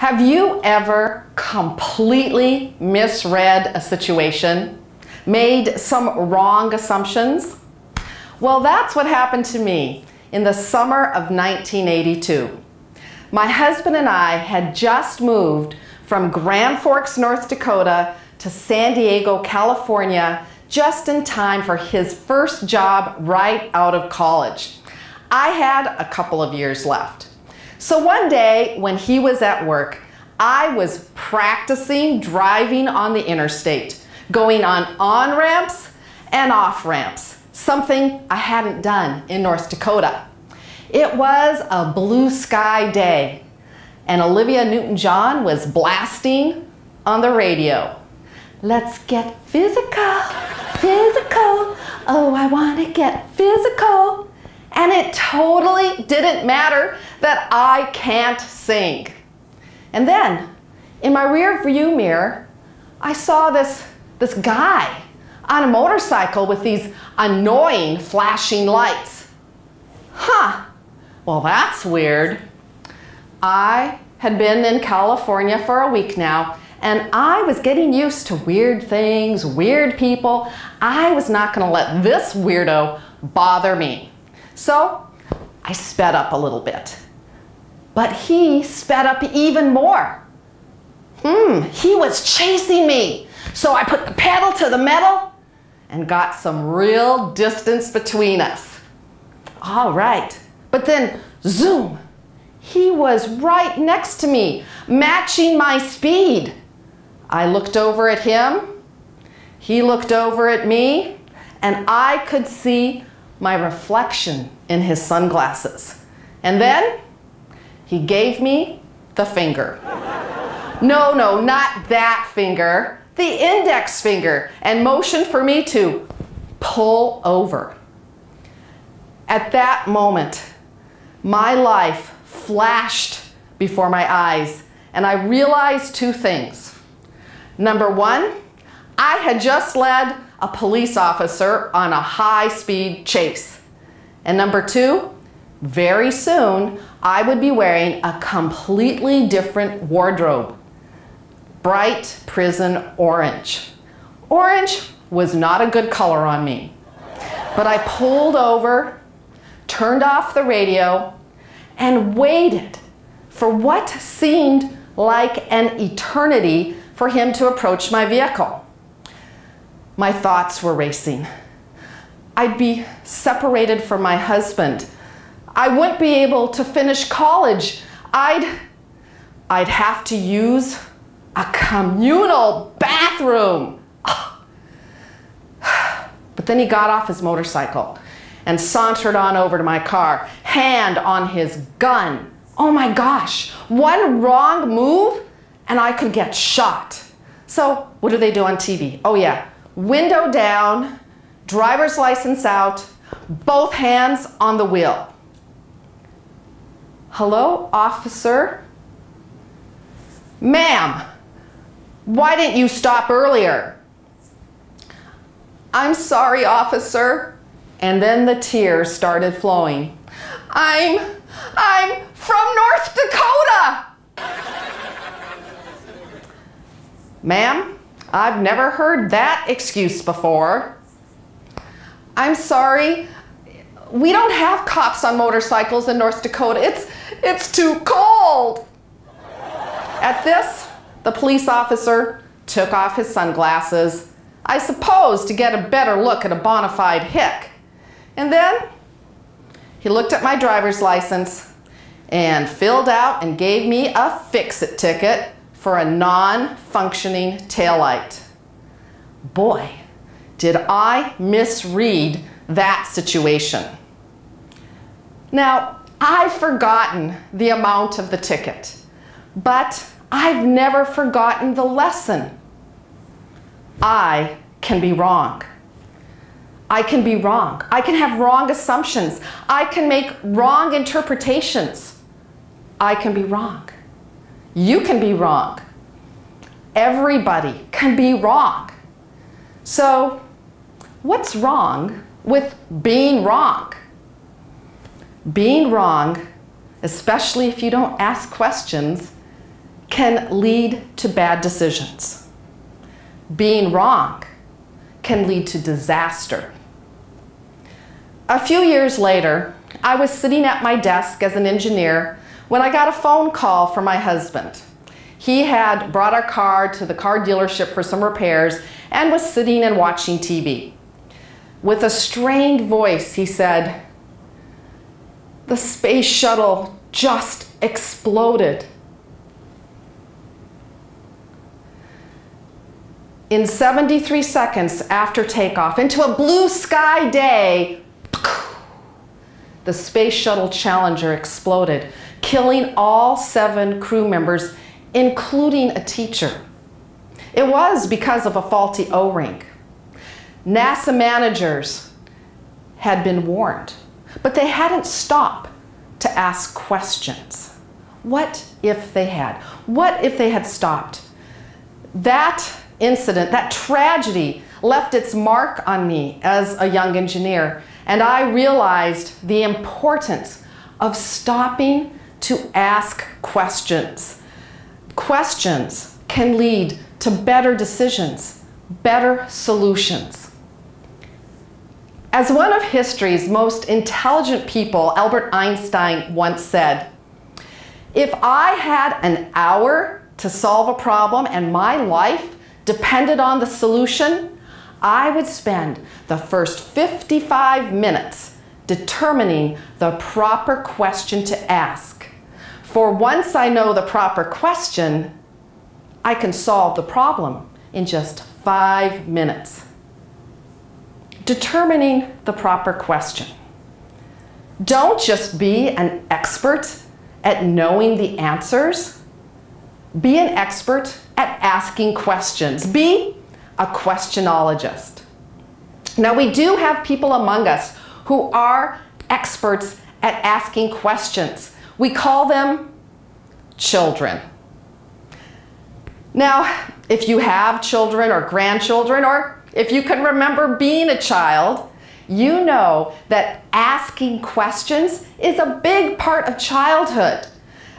Have you ever completely misread a situation? Made some wrong assumptions? Well, that's what happened to me in the summer of 1982. My husband and I had just moved from Grand Forks, North Dakota to San Diego, California, just in time for his first job right out of college. I had a couple of years left. So one day when he was at work, I was practicing driving on the interstate, going on on-ramps and off-ramps, something I hadn't done in North Dakota. It was a blue sky day, and Olivia Newton-John was blasting on the radio. Let's get physical, physical, oh, I want to get physical. And it totally didn't matter that I can't sing. And then, in my rear view mirror, I saw this guy on a motorcycle with these annoying flashing lights. Huh, well that's weird. I had been in California for a week now, and I was getting used to weird things, weird people. I was not going to let this weirdo bother me. So I sped up a little bit, but he sped up even more. He was chasing me. So I put the pedal to the metal and got some real distance between us. All right, but then zoom, he was right next to me, matching my speed. I looked over at him, he looked over at me, and I could see my reflection in his sunglasses. And then he gave me the finger. No, not that finger, the index finger, and motioned for me to pull over. At that moment, my life flashed before my eyes, and I realized two things. Number one, I had just led a police officer on a high-speed chase. And number two, very soon I would be wearing a completely different wardrobe. Bright prison orange. Orange was not a good color on me. But I pulled over, turned off the radio, and waited for what seemed like an eternity for him to approach my vehicle. My thoughts were racing. I'd be separated from my husband. I wouldn't be able to finish college. I'd have to use a communal bathroom. But then he got off his motorcycle and sauntered on over to my car, hand on his gun. Oh my gosh, one wrong move and I could get shot. So what do they do on TV? Oh yeah, window down, driver's license out, both hands on the wheel. Hello, officer? Ma'am, why didn't you stop earlier? I'm sorry, officer. And then the tears started flowing. I'm from North Dakota. Ma'am, I've never heard that excuse before. I'm sorry, we don't have cops on motorcycles in North Dakota. It's too cold. At this, the police officer took off his sunglasses, I suppose to get a better look at a bona fide hick. And then he looked at my driver's license and filled out and gave me a fix-it ticket for a non-functioning taillight. Boy, did I misread that situation. Now, I've forgotten the amount of the ticket, but I've never forgotten the lesson. I can be wrong. I can be wrong. I can have wrong assumptions. I can make wrong interpretations. I can be wrong. You can be wrong. Everybody can be wrong. So, what's wrong with being wrong? Being wrong, especially if you don't ask questions, can lead to bad decisions. Being wrong can lead to disaster. A few years later, I was sitting at my desk as an engineer when I got a phone call from my husband. He had brought our car to the car dealership for some repairs and was sitting and watching TV. With a strained voice, he said, "The space shuttle just exploded." In 73 seconds after takeoff into a blue sky day, the Space Shuttle Challenger exploded, killing all 7 crew members, including a teacher. It was because of a faulty O-ring. NASA managers had been warned, but they hadn't stopped to ask questions. What if they had? What if they had stopped? That incident, that tragedy, left its mark on me as a young engineer, and I realized the importance of stopping to ask questions. Questions can lead to better decisions, better solutions. As one of history's most intelligent people, Albert Einstein, once said, "If I had an hour to solve a problem and my life depended on the solution, I would spend the first 55 minutes determining the proper question to ask. For once I know the proper question, I can solve the problem in just 5 minutes." Determining the proper question. Don't just be an expert at knowing the answers. Be an expert at asking questions. Be a questionologist. Now, we do have people among us who are experts at asking questions. We call them children. Now, if you have children or grandchildren, or if you can remember being a child, you know that asking questions is a big part of childhood.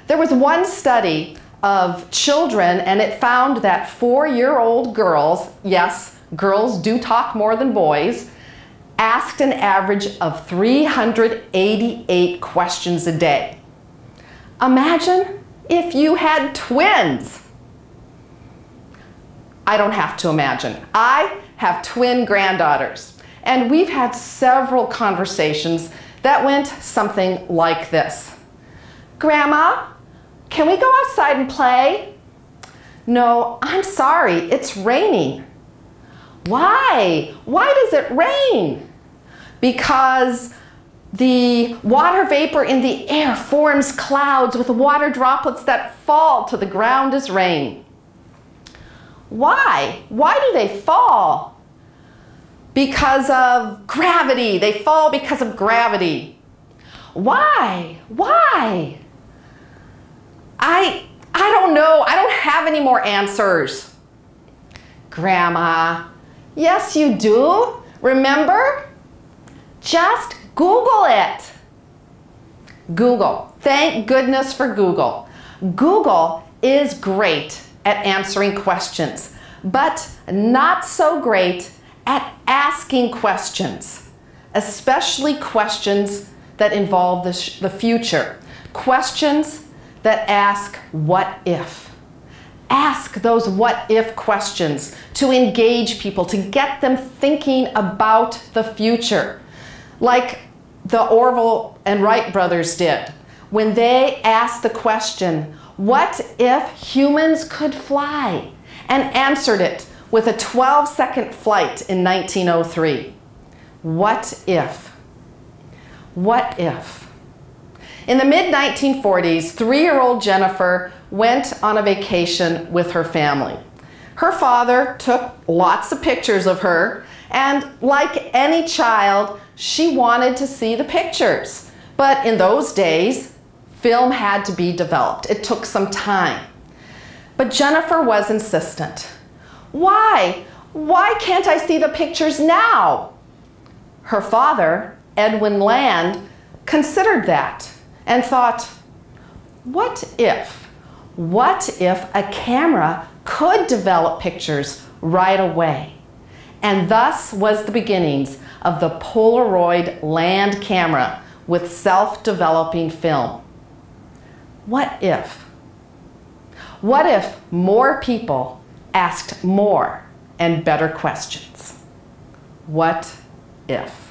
There was one study of children, and it found that 4-year-old girls, yes, girls do talk more than boys, asked an average of 388 questions a day. Imagine if you had twins. I don't have to imagine. I have twin granddaughters, and we've had several conversations that went something like this. "Grandma, can we go outside and play?" "No, I'm sorry, it's raining." "Why? Why does it rain?" "Because the water vapor in the air forms clouds with water droplets that fall to the ground as rain." "Why? Why do they fall?" "Because of gravity. They fall because of gravity." "Why? Why?" I don't know. I don't have any more answers." "Grandma, yes you do. Remember? Just Google it." Google. Thank goodness for Google. Google is great at answering questions, but not so great at asking questions, especially questions that involve the future. Questions that ask, what if? Ask those what if questions to engage people, to get them thinking about the future. Like the Orville and Wright brothers did when they asked the question, what if humans could fly? And answered it with a 12-second flight in 1903. What if? What if? In the mid-1940s, 3-year-old Jennifer went on a vacation with her family. Her father took lots of pictures of her, and like any child, she wanted to see the pictures. But in those days, film had to be developed. It took some time. But Jennifer was insistent. Why? Why can't I see the pictures now? Her father, Edwin Land, considered that and thought, what if? What if a camera could develop pictures right away? And thus was the beginnings of the Polaroid land camera with self-developing film. What if? What if more people asked more and better questions? What if?